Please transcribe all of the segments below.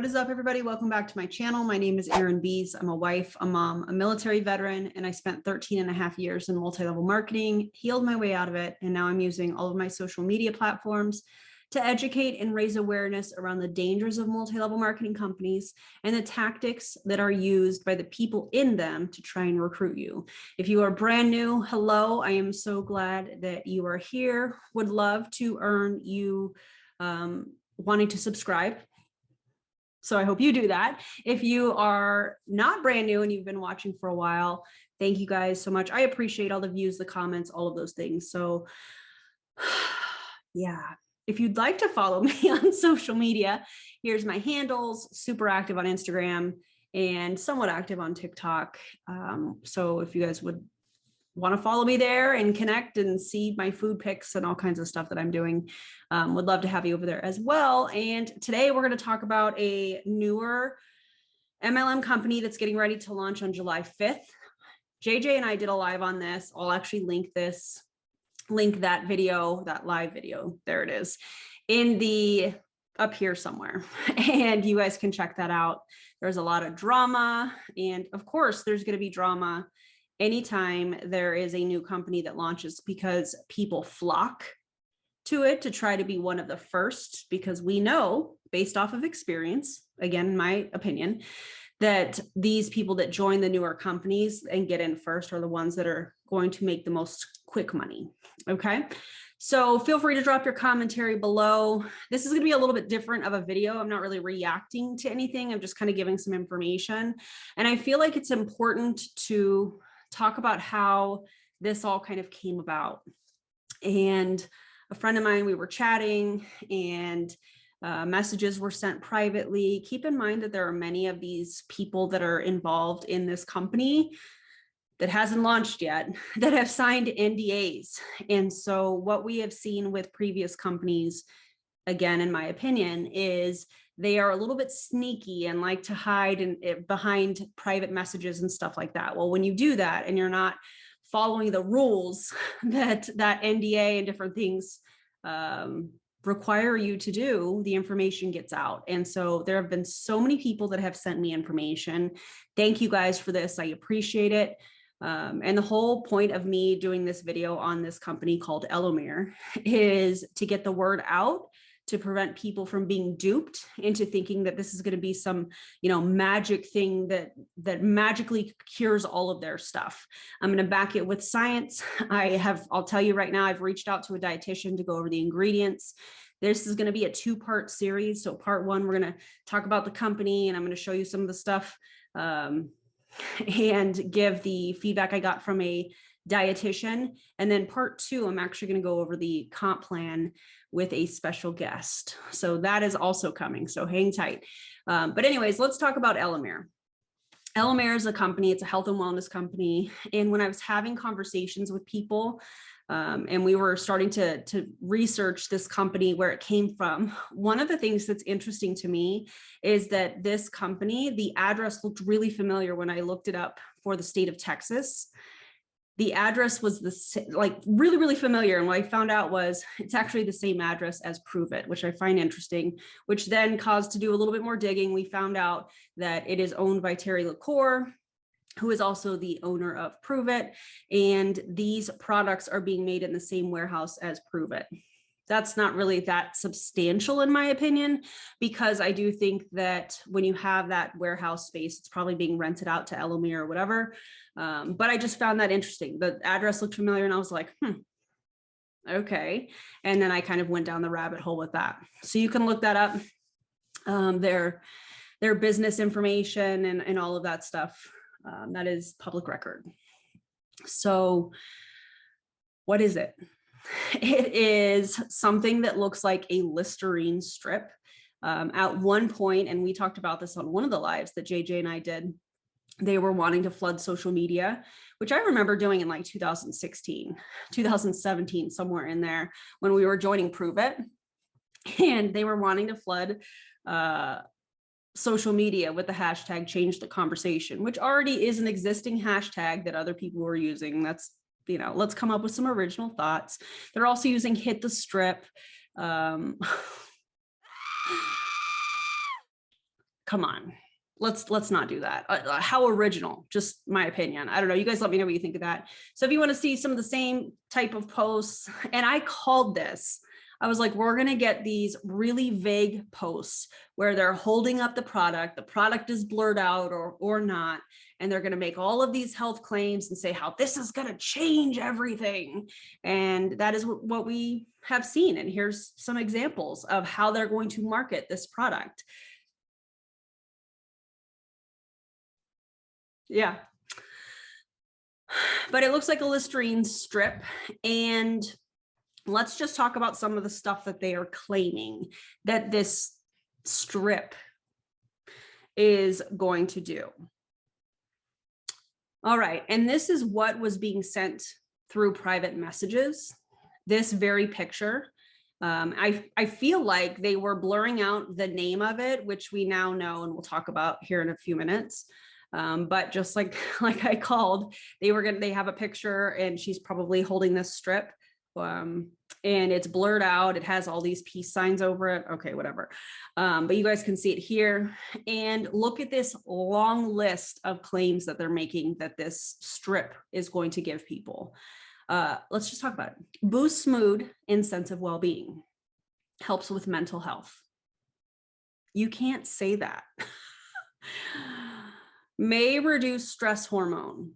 is up, everybody? Welcome back to my channel. My name is Erin Bees. I'm a wife, a mom, a military veteran, and I spent 13 and a half years in multi-level marketing, healed my way out of it, and now I'm using all of my social media platforms to educate and raise awareness around the dangers of multi-level marketing companies and the tactics that are used by the people in them to try and recruit you. If you are brand new, hello, I am so glad that you are here. Would love to earn you wanting to subscribe. So I hope you do that. If you are not brand new and you've been watching for a while, thank you guys so much. I appreciate all the views, the comments, all of those things. So yeah, if you'd like to follow me on social media, here's my handles: super active on Instagram and somewhat active on TikTok. So if you guys would want to follow me there and connect and see my food pics and all kinds of stuff that I'm doing, would love to have you over there as well. And today we're going to talk about a newer MLM company that's getting ready to launch on July 5th. JJ and I did a live on this. I'll actually link that video, that live video. There it is up here somewhere. And you guys can check that out. There's a lot of drama. And of course, there's going to be drama anytime there is a new company that launches, because people flock to it to try to be one of the first, because we know, based off of experience, again, in my opinion, that these people that join the newer companies and get in first are the ones that are going to make the most quick money. Okay. So feel free to drop your commentary below. This is going to be a little bit different of a video. I'm not really reacting to anything. I'm just kind of giving some information. And I feel like it's important to talk about how this all kind of came about. And a friend of mine, we were chatting and messages were sent privately. Keep in mind that there are many of these people that are involved in this company that hasn't launched yet, that have signed NDAs. And so what we have seen with previous companies, again, in my opinion, is they are a little bit sneaky and like to hide behind private messages and stuff like that. Well, when you do that and you're not following the rules that NDA and different things require you to do, the information gets out. And so there have been so many people that have sent me information. Thank you guys for this. I appreciate it. And the whole point of me doing this video on this company called Elomir is to get the word out, to prevent people from being duped into thinking that this is going to be some, magic thing that magically cures all of their stuff. I'm going to back it with science. I'll tell you right now, I've reached out to a dietitian to go over the ingredients. This is going to be a 2-part series. So part 1, we're going to talk about the company and I'm going to show you some of the stuff and give the feedback I got from a dietitian. And then part 2, I'm actually going to go over the comp plan with a special guest. So that is also coming. So hang tight. But anyways, let's talk about Elomir. Elomir is a company. It's a health and wellness company. And when I was having conversations with people, and we were starting to research this company, where it came from, one of the things that's interesting to me is that this company, the address looked really familiar when I looked it up for the state of Texas. The address was really, really familiar. And what I found out was it's actually the same address as Prove It, which I find interesting, which then caused to do a little bit more digging. We found out that it is owned by Terry LaCour, who is also the owner of Prove It. And these products are being made in the same warehouse as Prove It. That's not really that substantial in my opinion, because I do think that when you have that warehouse space, it's probably being rented out to Elomir or whatever. But I just found that interesting. The address looked familiar and I was like, okay. And then I kind of went down the rabbit hole with that. So you can look that up, their business information and all of that stuff. That is public record. So what is it? It is something that looks like a Listerine strip. At one point, and we talked about this on one of the lives that JJ and I did, they were wanting to flood social media, which I remember doing in like 2016, 2017, somewhere in there when we were joining Prove It. And they were wanting to flood social media with the hashtag change the conversation, which already is an existing hashtag that other people were using. That's, let's come up with some original thoughts. They're also using hit the strip. come on. Let's not do that. How original, just my opinion. I don't know. You guys let me know what you think of that. So if you want to see some of the same type of posts, and I called this, I was like, we're going to get these really vague posts where they're holding up the product is blurred out or not. And they're going to make all of these health claims and say how this is going to change everything. And that is what we have seen. And here's some examples of how they're going to market this product. Yeah. But it looks like a Listerine strip. And let's just talk about some of the stuff that they are claiming that this strip is going to do. All right. And this is what was being sent through private messages. This very picture. I feel like they were blurring out the name of it, which we now know and we'll talk about here in a few minutes. But just like I called, they have a picture and she's probably holding this strip, and it's blurred out. It has all these peace signs over it. Okay, whatever. But you guys can see it here, and look at this long list of claims that they're making that this strip is going to give people. Let's just talk about it. Boosts mood and sense of well-being, helps with mental health. You can't say that. May reduce stress hormone,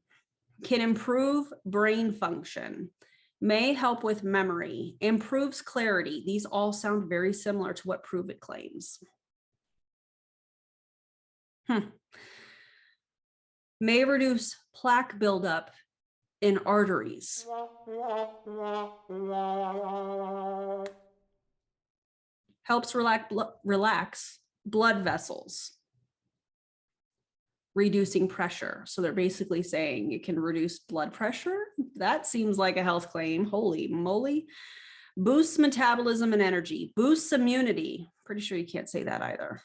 can improve brain function, may help with memory, improves clarity. These all sound very similar to what Prove It claims. May reduce plaque buildup in arteries. Helps relax blood vessels. Reducing pressure. So they're basically saying it can reduce blood pressure. That seems like a health claim. Holy moly. Boosts metabolism and energy. Boosts immunity. Pretty sure you can't say that either.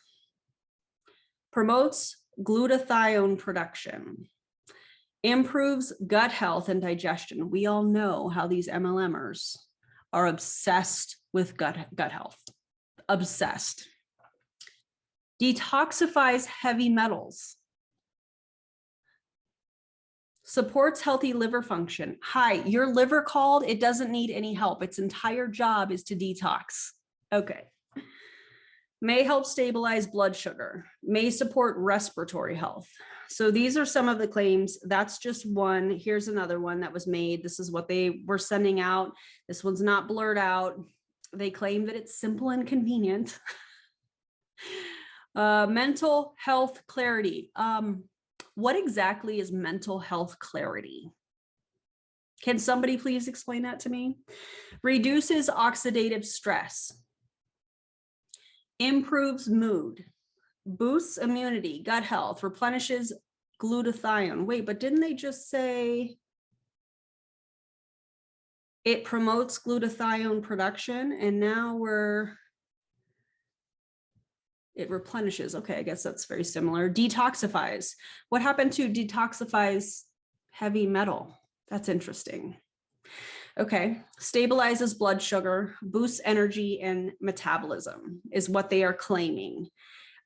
Promotes glutathione production. Improves gut health and digestion. We all know how these MLMers are obsessed with gut health. Obsessed. Detoxifies heavy metals. Supports healthy liver function. Hi, your liver called. It doesn't need any help. Its entire job is to detox. Okay. May help stabilize blood sugar. May support respiratory health. So these are some of the claims. That's just one. Here's another one that was made. This is what they were sending out. This one's not blurred out. They claim that it's simple and convenient. Mental health clarity. What exactly is mental health clarity? Can somebody please explain that to me? Reduces oxidative stress. Improves mood. Boosts immunity, gut health, replenishes glutathione. Wait, but didn't they just say it promotes glutathione production? And now it replenishes. Okay, I guess that's very similar. Detoxifies. What happened to detoxifies heavy metal? That's interesting. Okay, stabilizes blood sugar, boosts energy and metabolism is what they are claiming.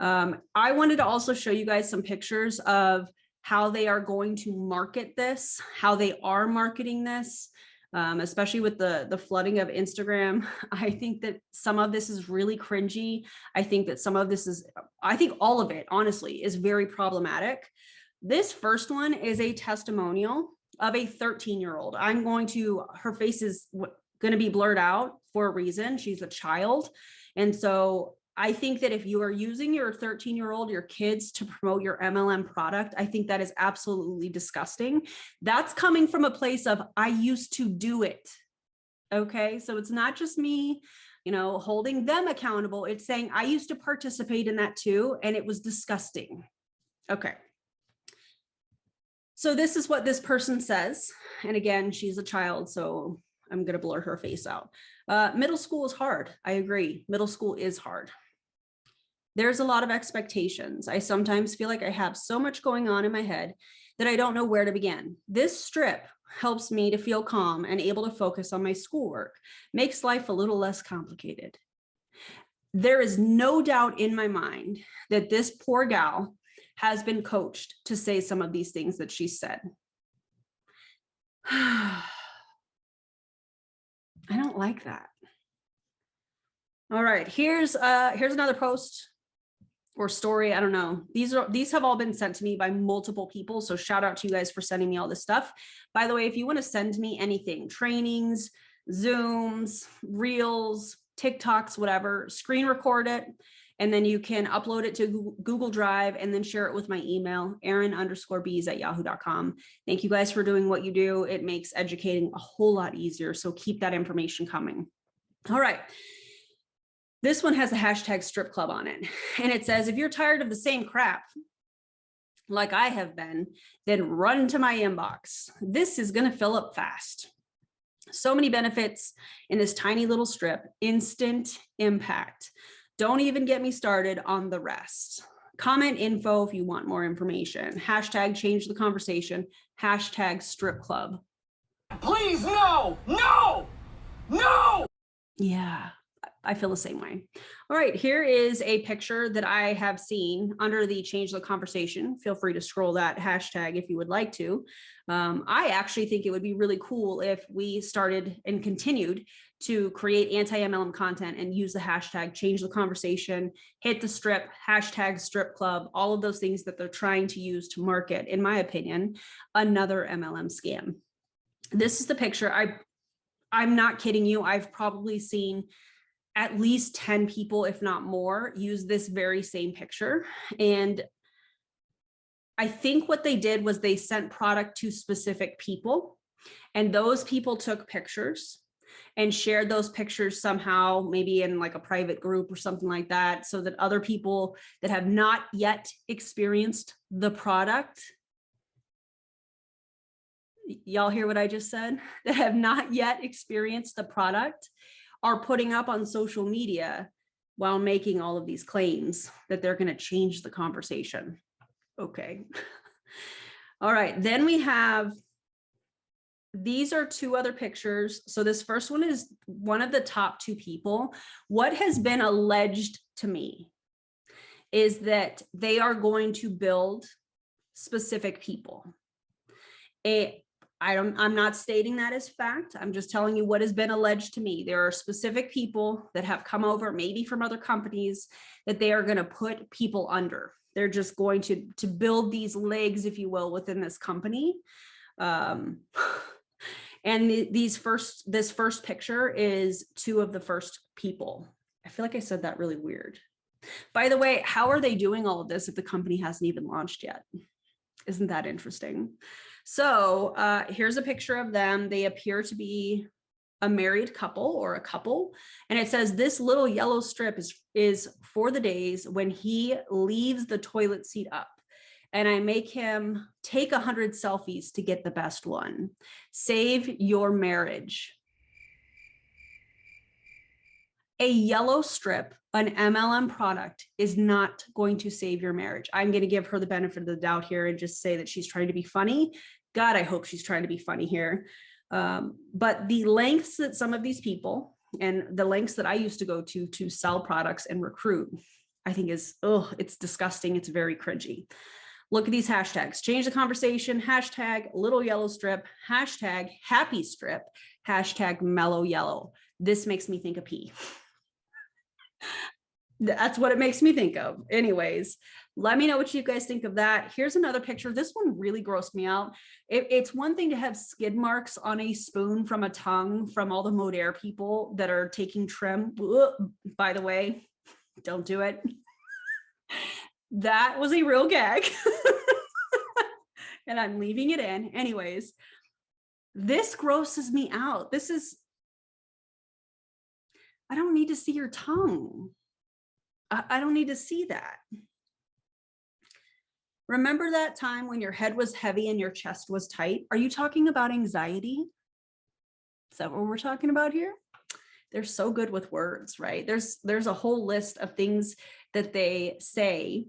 I wanted to also show you guys some pictures of how they are going to market this, how they are marketing this. Especially with the flooding of Instagram. I think that some of this is really cringy. I think that some of this I think all of it, honestly, is very problematic. This first one is a testimonial of a 13-year-old. Her face is going to be blurred out for a reason. She's a child. And so I think that if you are using your 13-year-old, your kids to promote your MLM product, I think that is absolutely disgusting. That's coming from a place of, I used to do it. Okay. So it's not just me, holding them accountable. It's saying I used to participate in that too. And it was disgusting. Okay. So this is what this person says. And again, she's a child, so I'm going to blur her face out. Middle school is hard. I agree. Middle school is hard. There's a lot of expectations. I sometimes feel like I have so much going on in my head that I don't know where to begin. This strip helps me to feel calm and able to focus on my schoolwork, makes life a little less complicated. there is no doubt in my mind that this poor gal has been coached to say some of these things that she said. I don't like that. All right, here's another post or story. I don't know. These have all been sent to me by multiple people. So shout out to you guys for sending me all this stuff. By the way, if you want to send me anything, trainings, Zooms, Reels, TikToks, whatever, screen record it. And then you can upload it to Google Drive and then share it with my email, Erin_Bees@yahoo.com. Thank you guys for doing what you do. It makes educating a whole lot easier. So keep that information coming. All right. This one has the hashtag strip club on it. And it says, if you're tired of the same crap, like I have been, then run to my inbox. This is going to fill up fast. So many benefits in this tiny little strip, instant impact. Don't even get me started on the rest. Comment info if you want more information. Hashtag change the conversation. Hashtag strip club. Please, no, no, no. Yeah, I feel the same way. All right, here is a picture that I have seen under the change the conversation. Feel free to scroll that hashtag if you would like to. I actually think it would be really cool if we started and continued to create anti-MLM content and use the hashtag change the conversation, hit the strip, hashtag strip club, all of those things that they're trying to use to market, in my opinion, another MLM scam. This is the picture. I'm not kidding you. I've probably seen at least 10 people, if not more, use this very same picture. And I think what they did was they sent product to specific people, and those people took pictures and shared those pictures somehow, maybe in like a private group or something like that, so that other people that have not yet experienced the product, y'all hear what I just said, that have not yet experienced the product, are putting up on social media while making all of these claims that they're going to change the conversation. Okay. All right. Then we have, these are two other pictures. So this first one is one of the top two people. What has been alleged to me is that they are going to build specific people. I'm not stating that as fact. I'm just telling you what has been alleged to me. There are specific people that have come over, maybe from other companies, that they are going to put people under. They're just going to build these legs, if you will, within this company. And this first picture is two of the first people. I feel like I said that really weird. By the way, how are they doing all of this if the company hasn't even launched yet? Isn't that interesting? So here's a picture of them. They appear to be a married couple or a couple. And it says this little yellow strip is for the days when he leaves the toilet seat up. And I make him take 100 selfies to get the best one. Save your marriage. A yellow strip, an MLM product, is not going to save your marriage. I'm going to give her the benefit of the doubt here and just say that she's trying to be funny. God, I hope she's trying to be funny here. But the lengths that some of these people, and the lengths that I used to go to sell products and recruit, I think is, it's disgusting. It's very cringy. Look at these hashtags. Change the conversation. Hashtag little yellow strip. Hashtag happy strip. Hashtag mellow yellow. This makes me think of pee. That's what it makes me think of. Anyways, let me know what you guys think of that. Here's another picture. This one really grossed me out. It's one thing to have skid marks on a spoon from a tongue from all the Modere people that are taking trim. By the way, don't do it. That was a real gag. And I'm leaving it in. Anyways, this grosses me out. I don't need to see your tongue. I don't need to see that. Remember that time when your head was heavy and your chest was tight? Are you talking about anxiety? Is that what we're talking about here? They're so good with words, right? There's a whole list of things that they say,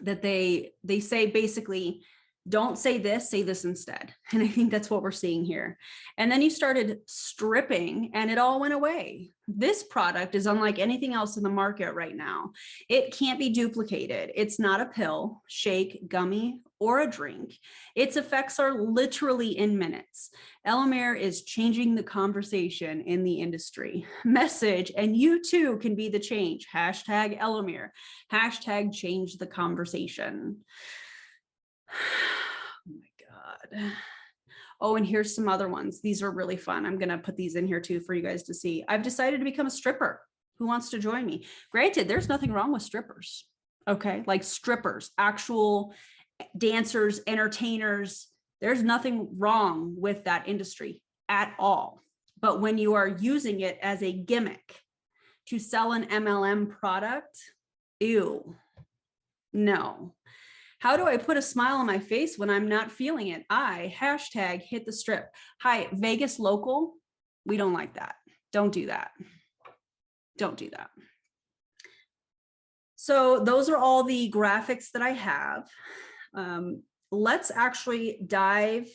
basically Don't say this instead. And I think that's what we're seeing here. And then you started stripping and it all went away. This product is unlike anything else in the market right now. It can't be duplicated. It's not a pill, shake, gummy, or a drink. Its effects are literally in minutes. Elomir is changing the conversation in the industry. Message, and you too can be the change. Hashtag Elomir. Hashtag change the conversation. Oh my God. Oh, and here's some other ones. These are really fun. I'm going to put these in here too for you guys to see. I've decided to become a stripper. Who wants to join me? Granted, there's nothing wrong with strippers. Okay. Like strippers, actual dancers, entertainers. There's nothing wrong with that industry at all. But when you are using it as a gimmick to sell an MLM product, ew, no. How do I put a smile on my face when I'm not feeling it? Hashtag hit the strip. Hi, Vegas local. We don't like that. Don't do that. Don't do that. So those are all the graphics that I have. Let's actually dive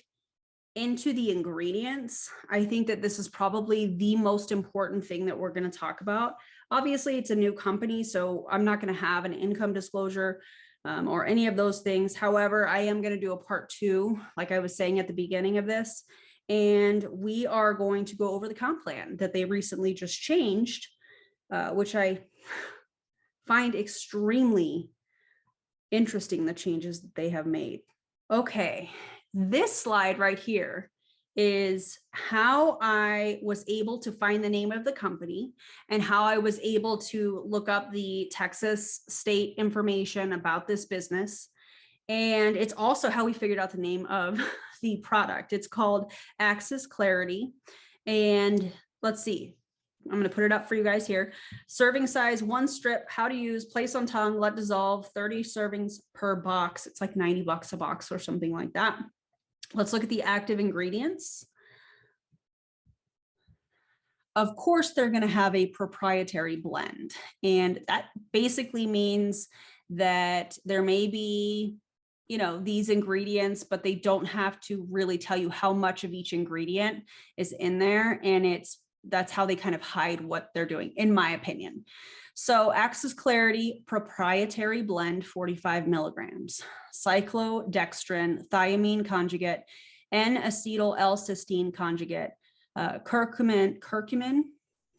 into the ingredients. I think that this is probably the most important thing that we're going to talk about. Obviously, it's a new company, so I'm not going to have an income disclosure or any of those things. However, I am going to do a part 2, like I was saying at the beginning of this, and we are going to go over the comp plan that they recently just changed, which I find extremely interesting, the changes that they have made. Okay, this slide right here is how I was able to find the name of the company and how I was able to look up the Texas state information about this business. And it's also how we figured out the name of the product. It's called Access Clarity. And let's see, I'm going to put it up for you guys here. Serving size, 1 strip, how to use, place on tongue, let dissolve, 30 servings per box. It's like $90 a box or something like that. Let's look at the active ingredients. Of course, they're going to have a proprietary blend. And that basically means that there may be, you know, these ingredients, but they don't have to really tell you how much of each ingredient is in there. And that's how they kind of hide what they're doing, in my opinion. So Access Clarity proprietary blend, 45 milligrams, cyclodextrin, thiamine conjugate, N-acetyl L-cysteine conjugate, curcumin.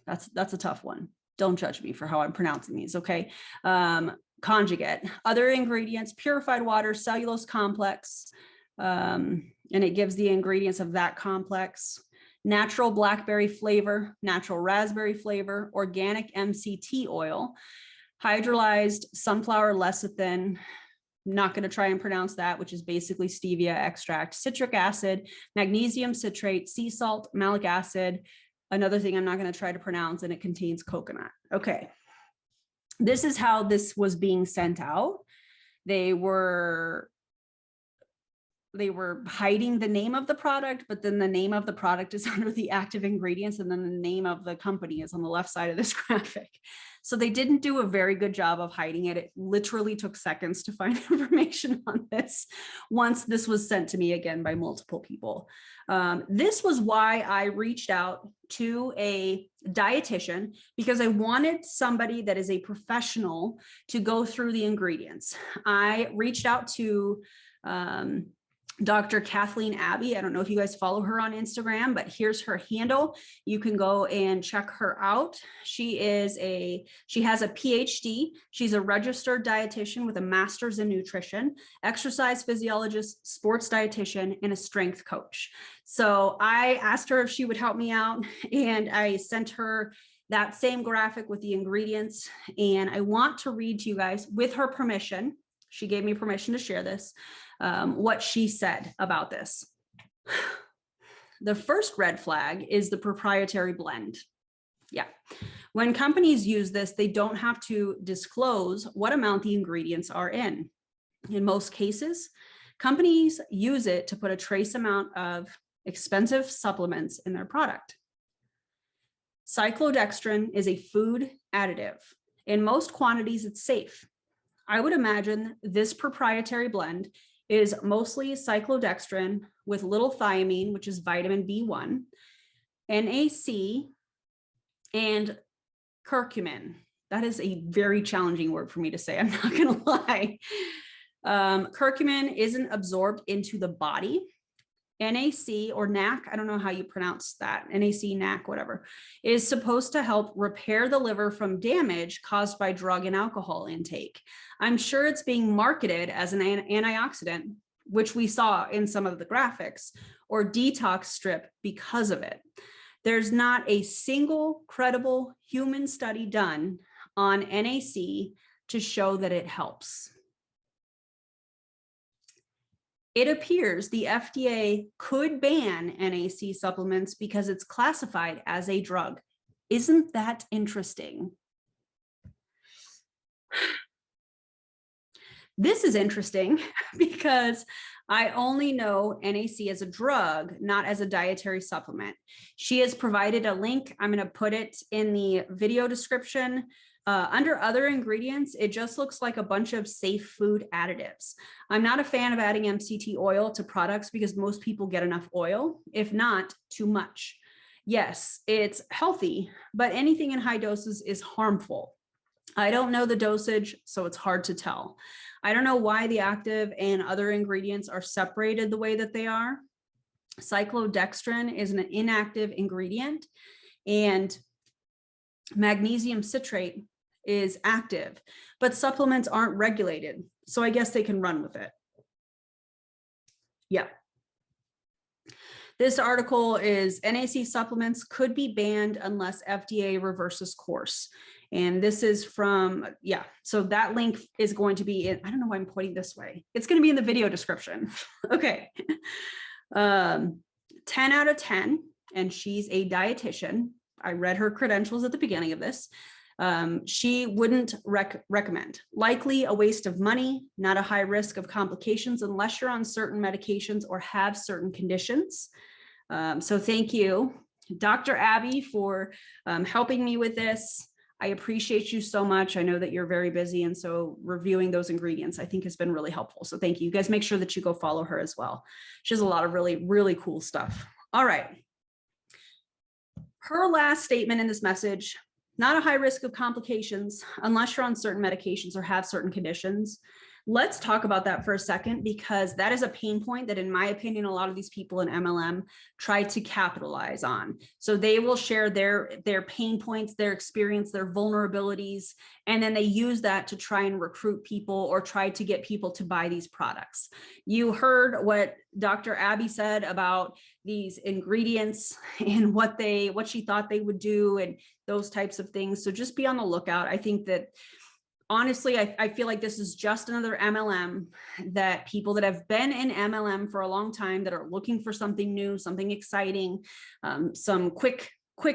That's a tough one. Don't judge me for how I'm pronouncing these. Okay. Conjugate. Other ingredients: purified water, cellulose complex, and it gives the ingredients of that complex. Natural blackberry flavor, natural raspberry flavor, organic MCT oil, hydrolyzed sunflower lecithin, not going to try and pronounce that, which is basically stevia extract, citric acid, magnesium citrate, sea salt, malic acid, another thing I'm not going to try to pronounce, and it contains coconut. Okay. This is how this was being sent out. They were hiding the name of the product, but then the name of the product is under the active ingredients, and then the name of the company is on the left side of this graphic. So they didn't do a very good job of hiding it. It literally took seconds to find information on this once this was sent to me again by multiple people. This was why I reached out to a dietitian, because I wanted somebody that is a professional to go through the ingredients. I reached out to Dr. Kathleen Abbey. I don't know if you guys follow her on Instagram, but here's her handle. You can go and check her out. She has a PhD. She's a registered dietitian with a master's in nutrition, exercise physiologist, sports dietitian, and a strength coach. So I asked her if she would help me out, and I sent her that same graphic with the ingredients. And I want to read to you guys, with her permission, she gave me permission to share this, what she said about this. The first red flag is the proprietary blend. Yeah. When companies use this, they don't have to disclose what amount the ingredients are in. In most cases, companies use it to put a trace amount of expensive supplements in their product. Cyclodextrin is a food additive. In most quantities, it's safe. I would imagine this proprietary blend is mostly cyclodextrin with little thiamine, which is vitamin B1, NAC, and curcumin. That is a very challenging word for me to say, I'm not going to lie. Curcumin isn't absorbed into the body. NAC or NAC, I don't know how you pronounce that, NAC, NAC, whatever, is supposed to help repair the liver from damage caused by drug and alcohol intake. I'm sure it's being marketed as an antioxidant, which we saw in some of the graphics, or detox strip because of it. There's not a single credible human study done on NAC to show that it helps. It appears the FDA could ban NAC supplements because it's classified as a drug. Isn't that interesting? This is interesting because I only know NAC as a drug, not as a dietary supplement. She has provided a link. I'm going to put it in the video description. Under other ingredients, it just looks like a bunch of safe food additives. I'm not a fan of adding MCT oil to products because most people get enough oil, if not too much. Yes, it's healthy, but anything in high doses is harmful. I don't know the dosage, so it's hard to tell. I don't know why the active and other ingredients are separated the way that they are. Cyclodextrin is an inactive ingredient, and magnesium citrate is active, but supplements aren't regulated. So I guess they can run with it. Yeah. This article is NAC supplements could be banned unless FDA reverses course. And this is from, yeah, so that link is going to be in, I don't know why I'm pointing this way. It's going to be in the video description. Okay. 10 out of 10. And she's a dietitian. I read her credentials at the beginning of this. She wouldn't recommend. Likely a waste of money, not a high risk of complications unless you're on certain medications or have certain conditions. So thank you, Dr. Abby, for helping me with this. I appreciate you so much. I know that you're very busy, and so reviewing those ingredients I think has been really helpful. So thank you. You guys make sure that you go follow her as well. She has a lot of really, really cool stuff. All right. Her last statement in this message, not a high risk of complications unless you're on certain medications or have certain conditions. Let's talk about that for a second, because that is a pain point that, in my opinion, a lot of these people in MLM try to capitalize on. So they will share their pain points, their experience, their vulnerabilities, and then they use that to try and recruit people or try to get people to buy these products. You heard what Dr. Abby said about these ingredients and what she thought they would do and those types of things. So just be on the lookout. I think that, honestly, I feel like this is just another MLM that people that have been in MLM for a long time that are looking for something new, something exciting, some quick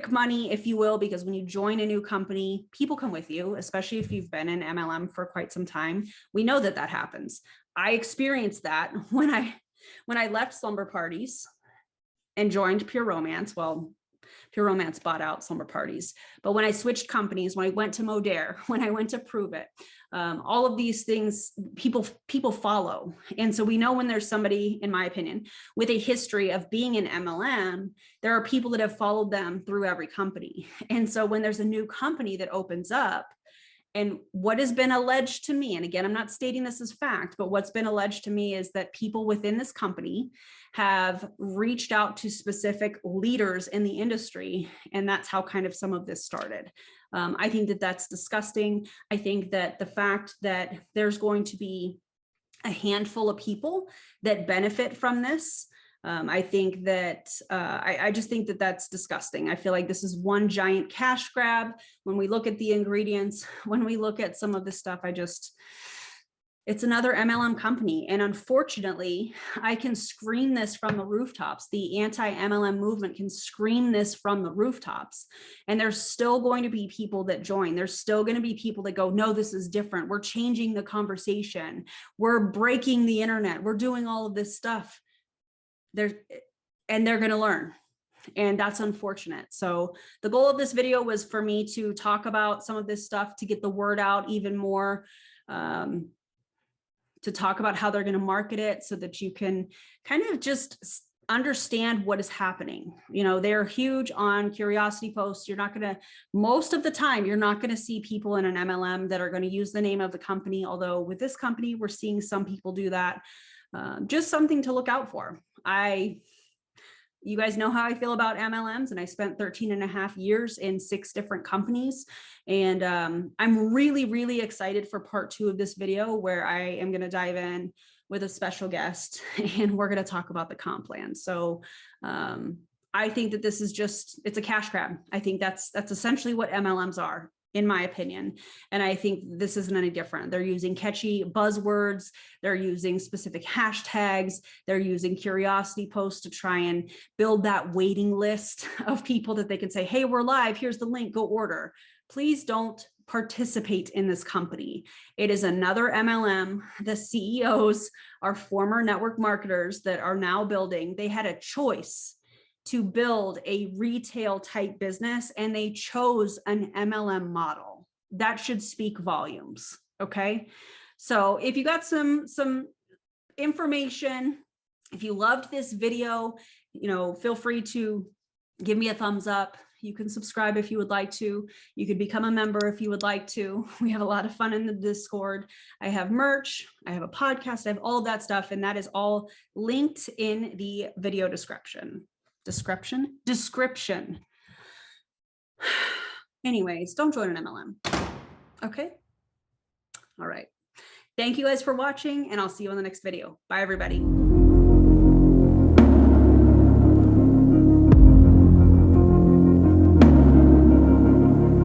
money, if you will, because when you join a new company, people come with you, especially if you've been in MLM for quite some time. We know that happens. I experienced that when I left Slumber Parties and joined Pure Romance. Well, Pure Romance bought out Slumber Parties. But when I switched companies, when I went to Modere, when I went to Prove It, all of these things, people follow. And so we know when there's somebody, in my opinion, with a history of being in MLM, there are people that have followed them through every company. And so when there's a new company that opens up, and what has been alleged to me, and again, I'm not stating this as fact, but what's been alleged to me is that people within this company have reached out to specific leaders in the industry. And that's how kind of some of this started. I think that that's disgusting. I think that the fact that there's going to be a handful of people that benefit from this, I think that I just think that that's disgusting. I feel like this is one giant cash grab. When we look at the ingredients, when we look at some of this stuff, it's another MLM company. And unfortunately, I can scream this from the rooftops. The anti-MLM movement can scream this from the rooftops. And there's still going to be people that join. There's still going to be people that go, no, this is different. We're changing the conversation. We're breaking the internet. We're doing all of this stuff. They're going to learn. And that's unfortunate. So the goal of this video was for me to talk about some of this stuff, to get the word out even more. to talk about how they're going to market it so that you can kind of just understand what is happening. You know, they're huge on curiosity posts. You're not going to, most of the time, you're not going to see people in an MLM that are going to use the name of the company. Although with this company, we're seeing some people do that. Just something to look out for. You guys know how I feel about MLMs, and I spent 13.5 years in 6 different companies. And I'm really, really excited for part 2 of this video, where I am going to dive in with a special guest and we're going to talk about the comp plan. So I think that this is just, it's a cash grab. I think that's essentially what MLMs are, in my opinion. And I think this isn't any different. They're using catchy buzzwords. They're using specific hashtags. They're using curiosity posts to try and build that waiting list of people that they can say, hey, we're live. Here's the link, go order. Please don't participate in this company. It is another MLM. The CEOs are former network marketers that are now building. They had a choice to build a retail type business, and they chose an MLM model. That should speak volumes. Okay. So if you got some information, if you loved this video, you know, feel free to give me a thumbs up. You can subscribe if you would like to. You could become a member if you would like to. We have a lot of fun in the Discord. I have merch, I have a podcast, I have all of that stuff, and that is all linked in the video description. Anyways, don't join an MLM. Okay. All right. Thank you guys for watching, and I'll see you on the next video. Bye, everybody.